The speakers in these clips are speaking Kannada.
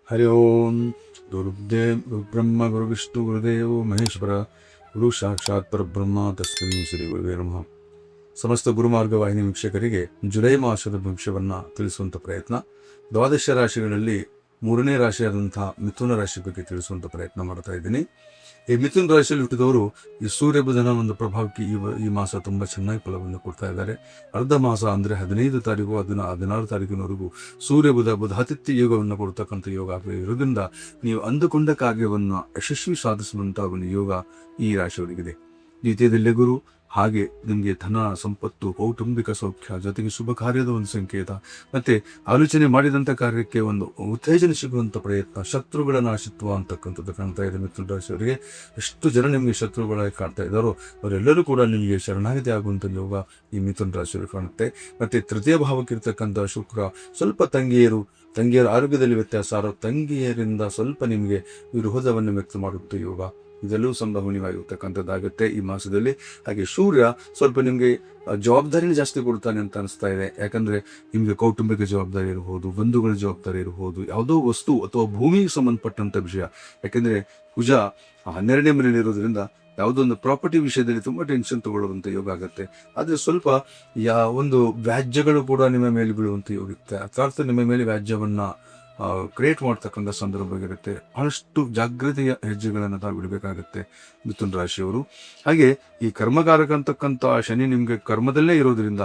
ಹರಿ ಓಂ ಗುರುದೇವ್ ಬ್ರಹ್ಮ ಗುರು ವಿಷ್ಣು ಗುರುದೇವ್ ಮಹೇಶ್ವರ ಗುರು ಸಾಕ್ಷಾತ್ ಪರಬ್ರಹ್ಮ ತಸ್ಮೈ ಶ್ರೀ ಗುರುವೇ ನಮಃ. ಸಮಸ್ತ ಗುರುಮಾರ್ಗ ವಾಹಿನಿ ವೀಕ್ಷಕರಿಗೆ ಜುಲೈ ಮಾಸದ ಭವಿಷ್ಯವನ್ನ ತಿಳಿಸುವಂತ ಪ್ರಯತ್ನ. ದ್ವಾದಶ ರಾಶಿಗಳಲ್ಲಿ 3ನೇ ರಾಶಿಯಾದಂತಹ ಮಿಥುನ ರಾಶಿ ಬಗ್ಗೆ ತಿಳಿಸುವಂತ ಪ್ರಯತ್ನ ಮಾಡ್ತಾ ಇದ್ದೀನಿ. ಈ ಮಿಥುನ ರಾಶಿಯಲ್ಲಿ ಹುಟ್ಟಿದವರು ಈ ಸೂರ್ಯ ಬುಧನ ಒಂದು ಪ್ರಭಾವಕ್ಕೆ ಈ ಮಾಸ ತುಂಬಾ ಚೆನ್ನಾಗಿ ಫಲವನ್ನು ಕೊಡ್ತಾ ಇದ್ದಾರೆ. ಅರ್ಧ ಮಾಸ ಅಂದ್ರೆ 15 ತಾರೀಕು 16 ತಾರೀಕಿನವರೆಗೂ ಸೂರ್ಯ ಬುಧಾತಿಥ್ಯ ಯೋಗವನ್ನು ಕೊಡ್ತಕ್ಕಂಥ ಯೋಗ ಇರೋದ್ರಿಂದ ನೀವು ಅಂದುಕೊಂಡ ಕಾರ್ಯವನ್ನ ಯಶಸ್ವಿ ಸಾಧಿಸುವಂತಹ ಒಂದು ಯೋಗ ಈ ರಾಶಿಯವರಿಗಿದೆ. ದ್ವಿತೀಯದಲ್ಲೇ ಗುರು, ಹಾಗೆ ನಿಮಗೆ ಧನ ಸಂಪತ್ತು, ಕೌಟುಂಬಿಕ ಸೌಖ್ಯ, ಜೊತೆಗೆ ಶುಭ ಕಾರ್ಯದ ಒಂದು ಸಂಕೇತ, ಮತ್ತೆ ಆಲೋಚನೆ ಮಾಡಿದಂಥ ಕಾರ್ಯಕ್ಕೆ ಒಂದು ಉತ್ತೇಜನ ಸಿಗುವಂತ ಪ್ರಯತ್ನ, ಶತ್ರುಗಳ ನಾಶತ್ವ ಅಂತಕ್ಕಂಥದ್ದು ಕಾಣ್ತಾ ಇದೆ. ಮಿಥುನ ರಾಶಿಯವರಿಗೆ ಎಷ್ಟು ಜನ ನಿಮಗೆ ಶತ್ರುಗಳಾಗಿ ಕಾಣ್ತಾ ಇದ್ದಾರೋ ಅವರೆಲ್ಲರೂ ಕೂಡ ನಿಮಗೆ ಶರಣಾಗತಿ ಆಗುವಂಥ ಯೋಗ ಈ ಮಿಥುನ ರಾಶಿಯವರು ಕಾಣುತ್ತೆ. ಮತ್ತೆ ತೃತೀಯ ಭಾವಕ್ಕಿರ್ತಕ್ಕಂಥ ಶುಕ್ರ ಸ್ವಲ್ಪ ತಂಗಿಯರ ಆರೋಗ್ಯದಲ್ಲಿ ವ್ಯತ್ಯಾಸ, ತಂಗಿಯರಿಂದ ಸ್ವಲ್ಪ ನಿಮಗೆ ವಿರೋಧವನ್ನು ವ್ಯಕ್ತ ಮಾಡುತ್ತೆ ಯೋಗ. ಇದೆಲ್ಲವೂ ಸಂಭವನೀಯವಾಗಿರ್ತಕ್ಕಂಥದ್ದಾಗುತ್ತೆ ಈ ಮಾಸದಲ್ಲಿ. ಹಾಗೆ ಸೂರ್ಯ ಸ್ವಲ್ಪ ನಿಮಗೆ ಜವಾಬ್ದಾರಿನ ಜಾಸ್ತಿ ಕೊಡ್ತಾನೆ ಅಂತ ಅನಿಸ್ತಾ ಇದೆ. ಯಾಕಂದ್ರೆ ನಿಮಗೆ ಕೌಟುಂಬಿಕ ಜವಾಬ್ದಾರಿ ಇರಬಹುದು, ಬಂಧುಗಳ ಜವಾಬ್ದಾರಿ ಇರಬಹುದು, ಯಾವುದೋ ವಸ್ತು ಅಥವಾ ಭೂಮಿಗೆ ಸಂಬಂಧಪಟ್ಟಂತ ವಿಷಯ. ಯಾಕಂದ್ರೆ ಕುಜ 12ನೇ ಮನೆಯಲ್ಲಿ ಇರೋದ್ರಿಂದ ಯಾವುದೋ ಒಂದು ಪ್ರಾಪರ್ಟಿ ವಿಷಯದಲ್ಲಿ ತುಂಬಾ ಟೆನ್ಷನ್ ತಗೊಳ್ಳುವಂತ ಯೋಗ ಆಗುತ್ತೆ. ಆದ್ರೆ ಸ್ವಲ್ಪ ಒಂದು ವ್ಯಾಜ್ಯಗಳು ಕೂಡ ನಿಮ್ಮ ಮೇಲೆ ಬೀಳುವಂತ ಯೋಗ ಇರುತ್ತೆ. ಅರ್ಥಾತ್ ನಿಮ್ಮ ಮೇಲೆ ವ್ಯಾಜ್ಯವನ್ನ ಕ್ರಿಯೇಟ್ ಮಾಡ್ತಕ್ಕಂಥ ಸಂದರ್ಭ ಇರುತ್ತೆ. ಬಹಳಷ್ಟು ಜಾಗೃತಿಯ ಹೆಜ್ಜೆಗಳನ್ನು ತಾವು ಬಿಡಬೇಕಾಗತ್ತೆ ಮಿಥುನ ರಾಶಿಯವರು. ಹಾಗೆ ಈ ಕರ್ಮಕಾರಕ ಅಂತಕ್ಕಂಥ ಶನಿ ನಿಮ್ಗೆ ಕರ್ಮದಲ್ಲೇ ಇರೋದ್ರಿಂದ,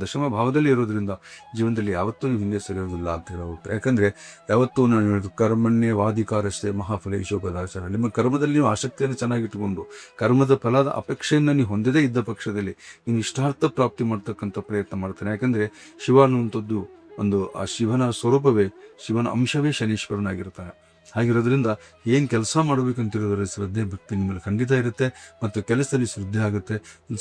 ದಶಮ ಭಾವದಲ್ಲಿ ಇರೋದ್ರಿಂದ ಜೀವನದಲ್ಲಿ ಯಾವತ್ತೂ ನೀವು ಹಿಂದೆ ಸರಿಯೋದಿಲ್ಲ ಅಂತ ಹೇಳಬಹುದು. ಯಾಕಂದ್ರೆ ಯಾವತ್ತೂ ನಾನು ಹೇಳೋದು ಕರ್ಮಣ್ಯವಾಧಿಕಾರಸ್ಥೆ ಮಹಾಫಲ ಶೋಭದಾಚರ. ನಿಮ್ಮ ಕರ್ಮದಲ್ಲಿ ನೀವು ಆಸಕ್ತಿಯನ್ನು ಚೆನ್ನಾಗಿಟ್ಟುಕೊಂಡು ಕರ್ಮದ ಫಲದ ಅಪೇಕ್ಷೆಯನ್ನು ನೀವು ಹೊಂದದೇ ಇದ್ದ ಪಕ್ಷದಲ್ಲಿ ನೀವು ಇಷ್ಟಾರ್ಥ ಪ್ರಾಪ್ತಿ ಮಾಡ್ತಕ್ಕಂಥ ಪ್ರಯತ್ನ ಮಾಡ್ತಾನೆ. ಯಾಕಂದ್ರೆ ಶಿವ ಅನ್ನುವಂಥದ್ದು ಆ ಶಿವನ ಸ್ವರೂಪವೇ, ಶಿವನ ಅಂಶವೇ ಶನೀಶ್ವರನಾಗಿರ್ತಾನೆ. ಹಾಗಿರೋದ್ರಿಂದ ಏನ್ ಕೆಲಸ ಮಾಡಬೇಕಂತಿರೋದ್ರ ಶ್ರದ್ಧೆ ಭಕ್ತಿ ನಿಮ್ಮಲ್ಲಿ ಖಂಡಿತ ಇರುತ್ತೆ. ಮತ್ತು ಕೆಲಸದಲ್ಲಿ ಶ್ರದ್ಧೆ ಆಗುತ್ತೆ.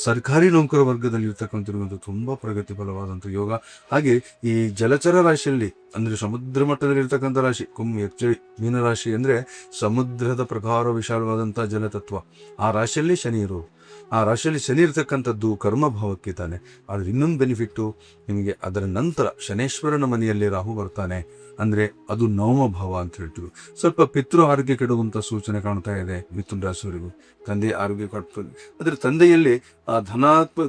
ಸರ್ಕಾರಿ ನೌಕರ ವರ್ಗದಲ್ಲಿ ಇರ್ತಕ್ಕಂಥ ತುಂಬಾ ಪ್ರಗತಿ ಫಲವಾದಂಥ ಯೋಗ. ಹಾಗೆ ಈ ಜಲಚರ ರಾಶಿಯಲ್ಲಿ ಅಂದ್ರೆ ಸಮುದ್ರ ಮಟ್ಟದಲ್ಲಿ ಇರ್ತಕ್ಕಂಥ ರಾಶಿ ಮೀನರಾಶಿ ಅಂದ್ರೆ ಸಮುದ್ರದ ಪ್ರಕಾರ ವಿಶಾಲವಾದಂತಹ ಜಲತತ್ವ. ಆ ರಾಶಿಯಲ್ಲಿ ಶನಿ ಇರೋದು. ಆ ರಾಶಿಯಲ್ಲಿ ಶನಿ ಇರ್ತಕ್ಕಂಥದ್ದು ಕರ್ಮಭಾವಕ್ಕೆ ತಾನೆ. ಆದ್ರೆ ಇನ್ನೊಂದು ಬೆನಿಫಿಟ್ಟು ನಿಮಗೆ, ಅದರ ನಂತರ ಶನೇಶ್ವರನ ಮನೆಯಲ್ಲಿ ರಾಹು ಬರ್ತಾನೆ. ಅಂದ್ರೆ ಅದು ನವಮ ಭಾವ ಅಂತ ಹೇಳ್ತೀವಿ. ಸ್ವಲ್ಪ ಪಿತೃ ಆರೋಗ್ಯ ಕೆಡುವಂತ ಸೂಚನೆ ಕಾಣ್ತಾ ಇದೆ ಮಿಥುನ ರಾಶಿಯವರಿಗೂ. ತಂದೆ ಆರೋಗ್ಯ ಕಾಡ್ತದೆ. ಆದ್ರೆ ತಂದೆಯಲ್ಲಿ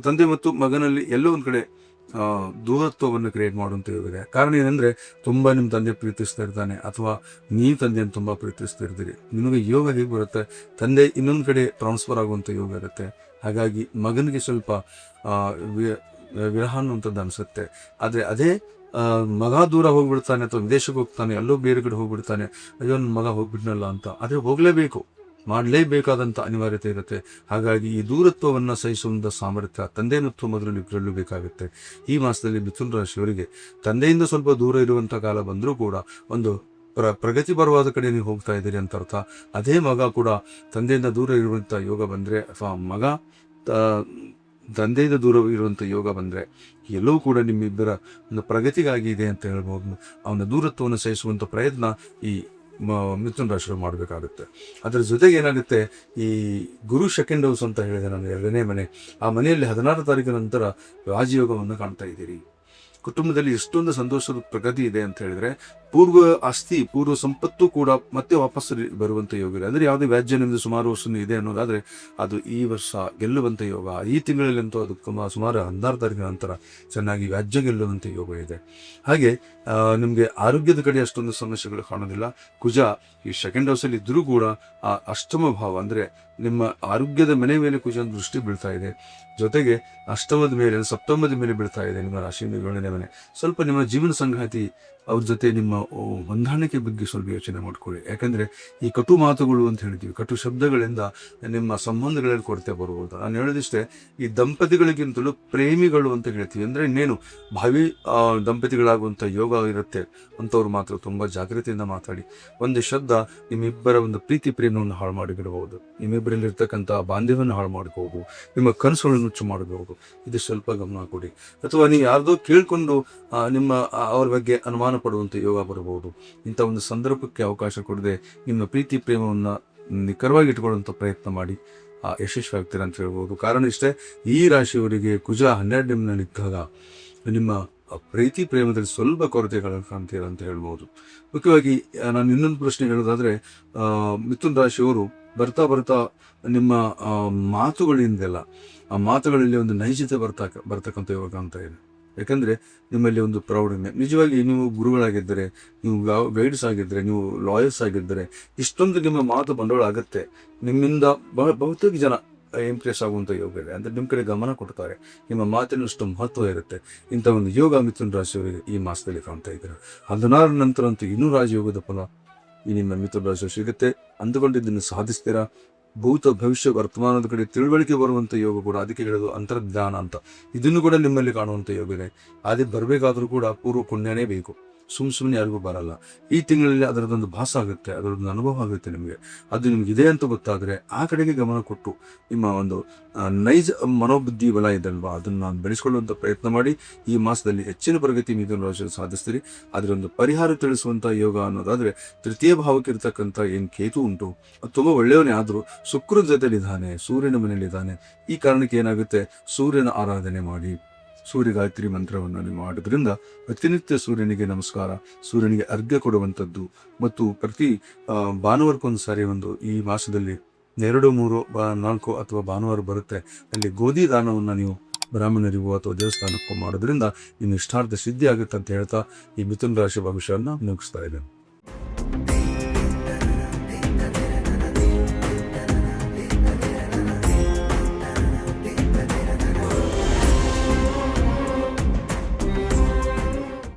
ತಂದೆ ಮತ್ತು ಮಗನಲ್ಲಿ ಎಲ್ಲೋ ಒಂದ್ ಕಡೆ ದೂರತ್ವವನ್ನು ಕ್ರಿಯೇಟ್ ಮಾಡುವಂತ ಯೋಗ. ಕಾರಣ ಏನಂದ್ರೆ ತುಂಬಾ ನಿಮ್ ತಂದೆ ಪ್ರೀತಿಸ್ತಾ ಇರ್ತಾನೆ, ಅಥವಾ ನೀವು ತಂದೆಯನ್ನು ತುಂಬಾ ಪ್ರೀತಿಸ್ತಾ ಇರ್ತೀರಿ. ನಿಮಗೆ ಯೋಗ ಹೇಗೆ ಬರುತ್ತೆ, ತಂದೆ ಇನ್ನೊಂದ್ ಕಡೆ ಟ್ರಾನ್ಸ್ಫರ್ ಆಗುವಂತ ಯೋಗ ಇರುತ್ತೆ. ಹಾಗಾಗಿ ಮಗನಿಗೆ ಸ್ವಲ್ಪ ವಿರಹ ಅನ್ನುವಂಥದ್ದು ಅನ್ಸುತ್ತೆ. ಆದ್ರೆ ಅದೇ ಮಗ ದೂರ ಹೋಗ್ಬಿಡ್ತಾನೆ ಅಥವಾ ವಿದೇಶಕ್ಕೆ ಹೋಗ್ತಾನೆ, ಎಲ್ಲೋ ಬೇರೆ ಕಡೆ ಹೋಗ್ಬಿಡ್ತಾನೆ, ಅಯ್ಯೋ ನನ್ನ ಮಗ ಹೋಗ್ಬಿಟ್ನಲ್ಲ ಅಂತ. ಆದ್ರೆ ಹೋಗ್ಲೇಬೇಕು, ಮಾಡಲೇಬೇಕಾದಂತ ಅನಿವಾರ್ಯತೆ ಇರುತ್ತೆ. ಹಾಗಾಗಿ ಈ ದೂರತ್ವವನ್ನ ಸಹಿಸುವಂತ ಸಾಮರ್ಥ್ಯ ತಂದೆ ಮತ್ತು ಮಗನಲ್ಲಿ ಇಬ್ಬರಲ್ಲೂ ಬೇಕಾಗುತ್ತೆ. ಈ ಮಾಸದಲ್ಲಿ ಮಿಥುನ ರಾಶಿಯವರಿಗೆ ತಂದೆಯಿಂದ ಸ್ವಲ್ಪ ದೂರ ಇರುವಂತ ಕಾಲ ಬಂದರೂ ಕೂಡ ಒಂದು ಪ್ರಗತಿ ಪರವಾದ ಕಡೆ ನೀವು ಹೋಗ್ತಾ ಇದ್ದೀರಿ ಅಂತ ಅರ್ಥ. ಅದೇ ಮಗ ಕೂಡ ತಂದೆಯಿಂದ ದೂರ ಇರುವಂತ ಯೋಗ ಬಂದ್ರೆ, ಅಥವಾ ಮಗ ತಂದೆಯಿಂದ ದೂರ ಇರುವಂತ ಯೋಗ ಬಂದ್ರೆ, ಎಲ್ಲವೂ ಕೂಡ ನಿಮ್ಮಿಬ್ಬರ ಒಂದು ಪ್ರಗತಿಗಾಗಿ ಇದೆ ಅಂತ ಹೇಳ್ಬಹುದು. ಅವನ ದೂರತ್ವವನ್ನು ಸಹಿಸುವಂತ ಪ್ರಯತ್ನ ಈ ಮಿಥುನ ರಾಶಿಗಳು ಮಾಡಬೇಕಾಗುತ್ತೆ. ಅದರ ಜೊತೆಗೆ ಏನಾಗುತ್ತೆ, ಈ ಗುರು ಸೆಕೆಂಡ್ ಹೌಸ್ ಅಂತ ಹೇಳಿದೆ ನಾನು, 2ನೇ ಮನೆ. ಆ ಮನೆಯಲ್ಲಿ 16 ತಾರೀಕಿನ ನಂತರ ರಾಜಯೋಗವನ್ನು ಕಾಣ್ತಾ ಇದ್ದೀರಿ. ಕುಟುಂಬದಲ್ಲಿ ಎಷ್ಟೊಂದು ಸಂತೋಷದ ಪ್ರಗತಿ ಇದೆ ಅಂತ ಹೇಳಿದ್ರೆ, ಪೂರ್ವ ಆಸ್ತಿ, ಪೂರ್ವ ಸಂಪತ್ತು ಕೂಡ ಮತ್ತೆ ವಾಪಸ್ ಬರುವಂತ ಯೋಗ ಇದೆ. ಅಂದ್ರೆ ಯಾವುದೇ ವ್ಯಾಜ್ಯ ನಿಮ್ದು ಸುಮಾರು ವರ್ಷ ಇದೆ ಅನ್ನೋದಾದ್ರೆ ಅದು ಈ ವರ್ಷ ಗೆಲ್ಲುವಂತ ಯೋಗ. ಈ ತಿಂಗಳಲ್ಲಂತೂ ಅದು ಸುಮಾರು 16 ತಾರೀಕಿನ ನಂತರ ಚೆನ್ನಾಗಿ ವ್ಯಾಜ್ಯ ಗೆಲ್ಲುವಂತ ಯೋಗ ಇದೆ. ಹಾಗೆ ನಿಮ್ಗೆ ಆರೋಗ್ಯದ ಕಡೆ ಅಷ್ಟೊಂದು ಸಮಸ್ಯೆಗಳು ಕಾಣೋದಿಲ್ಲ. ಕುಜ ಈ ಸೆಕೆಂಡ್ ಹೌಸ್ ಅಲ್ಲಿ ಇದ್ರೂ ಕೂಡ ಆ ಅಷ್ಟಮ ಭಾವ ಅಂದ್ರೆ ನಿಮ್ಮ ಆರೋಗ್ಯದ ಮನೆ ಮೇಲೆ ಕುಜನ ದೃಷ್ಟಿ ಬೀಳ್ತಾ ಇದೆ. ಜೊತೆಗೆ ಅಷ್ಟಮದ ಮೇಲೆ, ಸಪ್ತಮದ ಮೇಲೆ ಬೀಳ್ತಾ ಇದೆ ನಿಮ್ಮ ರಾಶಿ 7ನೇ ಮನೆ. ಸ್ವಲ್ಪ ನಿಮ್ಮ ಜೀವನ ಸಂಗಾತಿ ಅವ್ರ ಜೊತೆ ನಿಮ್ಮ ಹೊಂದಾಣಿಕೆ ಬಗ್ಗೆ ಸ್ವಲ್ಪ ಯೋಚನೆ ಮಾಡ್ಕೊಳ್ಳಿ. ಯಾಕಂದ್ರೆ ಈ ಕಟು ಮಾತುಗಳು ಅಂತ ಹೇಳ್ತೀವಿ, ಕಟು ಶಬ್ದಗಳಿಂದ ನಿಮ್ಮ ಸಂಬಂಧಗಳಲ್ಲಿ ಕೊರತೆ ಬರುವುದು. ನಾನು ಹೇಳೋದಿಷ್ಟೇ, ಈ ದಂಪತಿಗಳಿಗಿಂತಲೂ ಪ್ರೇಮಿಗಳು ಅಂತ ಹೇಳ್ತೀವಿ. ಅಂದ್ರೆ ಇನ್ನೇನು ಭಾವಿ ದಂಪತಿಗಳಾಗುವಂತ ಯೋಗ ಇರುತ್ತೆ ಅಂತವ್ರು ಮಾತ್ರ ತುಂಬಾ ಜಾಗೃತಿಯಿಂದ ಮಾತಾಡಿ. ಒಂದು ಶಬ್ದ ನಿಮ್ಮಿಬ್ಬರ ಒಂದು ಪ್ರೀತಿ ಪ್ರೇಮವನ್ನು ಹಾಳು ಮಾಡಿಬಿಡಬಹುದು, ನಿಮ್ಮಿಬ್ಬರಲ್ಲಿ ಇರ್ತಕ್ಕಂಥ ಬಾಂಧವ್ಯವನ್ನು ಹಾಳು ಮಾಡ್ಕೋಬಹುದು, ನಿಮ್ಮ ಕನಸುಗಳನ್ನು ನುಚ್ಚು ಮಾಡಬಹುದು. ಇದು ಸ್ವಲ್ಪ ಗಮನ ಕೊಡಿ. ಅಥವಾ ನೀವು ಯಾರ್ದೋ ಕೇಳ್ಕೊಂಡು ನಿಮ್ಮ ಅವ್ರ ಬಗ್ಗೆ ಅನುಮಾನ ಪಡುವಂತ ಯೋಗ ಬರಬಹುದು. ಇಂಥ ಒಂದು ಸಂದರ್ಭಕ್ಕೆ ಅವಕಾಶ ಕೊಡದೆ ನಿಮ್ಮ ಪ್ರೀತಿ ಪ್ರೇಮವನ್ನ ನಿಖರವಾಗಿ ಇಟ್ಕೊಳ್ಳುವಂತ ಪ್ರಯತ್ನ ಮಾಡಿ ಯಶಸ್ವಿ ಆಗ್ತೀರಾ ಅಂತ ಹೇಳ್ಬೋದು. ಕಾರಣ ಇಷ್ಟೇ, ಈ ರಾಶಿಯವರಿಗೆ ಕುಜ 12ನೇ ಮನೆಯಲ್ಲಿ ಇದ್ದಾಗ ನಿಮ್ಮ ಪ್ರೀತಿ ಪ್ರೇಮದಲ್ಲಿ ಸ್ವಲ್ಪ ಕೊರತೆಗಳು ಕಾಣ್ತೀರ ಅಂತ ಹೇಳ್ಬೋದು. ಮುಖ್ಯವಾಗಿ ನಾನು ಇನ್ನೊಂದು ಪ್ರಶ್ನೆ ಹೇಳೋದಾದ್ರೆ, ಮಿಥುನ ರಾಶಿಯವರು ಬರ್ತಾ ಬರ್ತಾ ನಿಮ್ಮ ಮಾತುಗಳಿಂದೆಲ್ಲ ಆ ಮಾತುಗಳಲ್ಲಿ ಒಂದು ನೈಜತೆ ಬರ್ತಕ್ಕಂಥ ಯೋಗ ಕಾಣ್ತಾ ಇದೆ. ಯಾಕಂದ್ರೆ ನಿಮ್ಮಲ್ಲಿ ಒಂದು ಪ್ರೌಢಿಮೆ, ನಿಜವಾಗಿ ನೀವು ಗುರುಗಳಾಗಿದ್ದರೆ, ನೀವು ಗೈಡ್ಸ್ ಆಗಿದ್ದರೆ, ನೀವು ಲಾಯರ್ಸ್ ಆಗಿದ್ದರೆ, ಇಷ್ಟೊಂದು ನಿಮ್ಮ ಮಾತು ಬಂಡವಾಳ ಆಗುತ್ತೆ. ನಿಮ್ಮಿಂದ ಬಹುತೇಕ ಜನ ಇಂಪ್ರೆಸ್ ಆಗುವಂಥ ಯೋಗ ಇದೆ. ಅಂದರೆ ನಿಮ್ಮ ಕಡೆ ಗಮನ ಕೊಡ್ತಾರೆ, ನಿಮ್ಮ ಮಾತಿನಷ್ಟು ಮಹತ್ವ ಇರುತ್ತೆ. ಇಂಥ ಒಂದು ಯೋಗ ಮಿಥುನ ರಾಶಿಯವರಿಗೆ ಈ ಮಾಸದಲ್ಲಿ ಕಾಣ್ತಾ ಇದ್ದಾರೆ. 16 ನಂತರ ಅಂತೂ ಇನ್ನೂ ರಾಜಯೋಗದ ಫಲ ಈ ನಿಮ್ಮ ಮಿಥುನ ರಾಶಿ ಸಿಗುತ್ತೆ. ಅಂದುಕೊಂಡಿದ್ದನ್ನು ಸಾಧಿಸ್ತೀರಾ. ಭೂತ ಭವಿಷ್ಯ ವರ್ತಮಾನದ ಕಡೆ ತಿಳುವಳಿಕೆ ಬರುವಂಥ ಯೋಗ ಕೂಡ, ಅದಕ್ಕೆ ಹೇಳೋದು ಅಂತರ್ಜ್ಞಾನ ಅಂತ. ಇದನ್ನು ಕೂಡ ನಿಮ್ಮಲ್ಲಿ ಕಾಣುವಂಥ ಯೋಗ ಇದೆ. ಅದೇ ಬರಬೇಕಾದ್ರೂ ಕೂಡ ಪೂರ್ವ ಪುಣ್ಯನೇ ಬೇಕು, ಸುಮ್ಮನೆ ಯಾರಿಗೂ ಬರಲ್ಲ. ಈ ತಿಂಗಳಲ್ಲಿ ಅದರದೊಂದು ಭಾಸ ಆಗುತ್ತೆ, ಅದರದೊಂದು ಅನುಭವ ಆಗುತ್ತೆ ನಿಮಗೆ. ಅದು ನಿಮ್ಗೆ ಇದೆ ಅಂತ ಗೊತ್ತಾದರೆ ಆ ಕಡೆಗೆ ಗಮನ ಕೊಟ್ಟು ನಿಮ್ಮ ಒಂದು ನೈಜ ಮನೋಬುದ್ಧಿ ಬಲ ಇದಲ್ವಾ, ಅದನ್ನು ಬೆಳೆಸ್ಕೊಳ್ಳುವಂಥ ಪ್ರಯತ್ನ ಮಾಡಿ. ಈ ಮಾಸದಲ್ಲಿ ಹೆಚ್ಚಿನ ಪ್ರಗತಿ ಮಿಥುನ ರಾಶಿಯಲ್ಲಿ ಸಾಧಿಸ್ತೀರಿ. ಅದರೊಂದು ಪರಿಹಾರ ತಿಳಿಸುವಂಥ ಯೋಗ ಅನ್ನೋದಾದರೆ, ತೃತೀಯ ಭಾವಕ್ಕೆ ಇರ್ತಕ್ಕಂಥ ಏನು ಕೇತು ಉಂಟು ಅದು ತುಂಬ ಒಳ್ಳೆಯವನೇ, ಆದರೂ ಶುಕ್ರನ ಜೊತೆಲಿದ್ದಾನೆ, ಸೂರ್ಯನ ಮನೆಯಲ್ಲಿದ್ದಾನೆ. ಈ ಕಾರಣಕ್ಕೆ ಏನಾಗುತ್ತೆ, ಸೂರ್ಯನ ಆರಾಧನೆ ಮಾಡಿ, ಸೂರ್ಯ ಗಾಯತ್ರಿ ಮಂತ್ರವನ್ನು ನೀವು ಮಾಡೋದ್ರಿಂದ ಪ್ರತಿನಿತ್ಯ ಸೂರ್ಯನಿಗೆ ನಮಸ್ಕಾರ, ಸೂರ್ಯನಿಗೆ ಅರ್ಘ್ಯ ಕೊಡುವಂಥದ್ದು, ಮತ್ತು ಪ್ರತಿ ಭಾನುವಾರಕ್ಕೊಂದು ಸಾರಿ ಒಂದು ಈ ಮಾಸದಲ್ಲಿ 2, 3, 4 ಅಥವಾ ಭಾನುವಾರ ಬರುತ್ತೆ, ಅಲ್ಲಿ ಗೋಧಿ ದಾನವನ್ನು ನೀವು ಬ್ರಾಹ್ಮಣರಿಗೂ ಅಥವಾ ದೇವಸ್ಥಾನಕ್ಕೂ ಮಾಡೋದ್ರಿಂದ ನಿಮ್ಮ ಇಷ್ಟಾರ್ಥ ಸಿದ್ಧಿ ಆಗುತ್ತೆ ಅಂತ ಹೇಳ್ತಾ ಈ ಮಿಥುನ ರಾಶಿ ಭವಿಷ್ಯವನ್ನು ಮುಗಿಸ್ತಾ ಇದ್ದೇನೆ.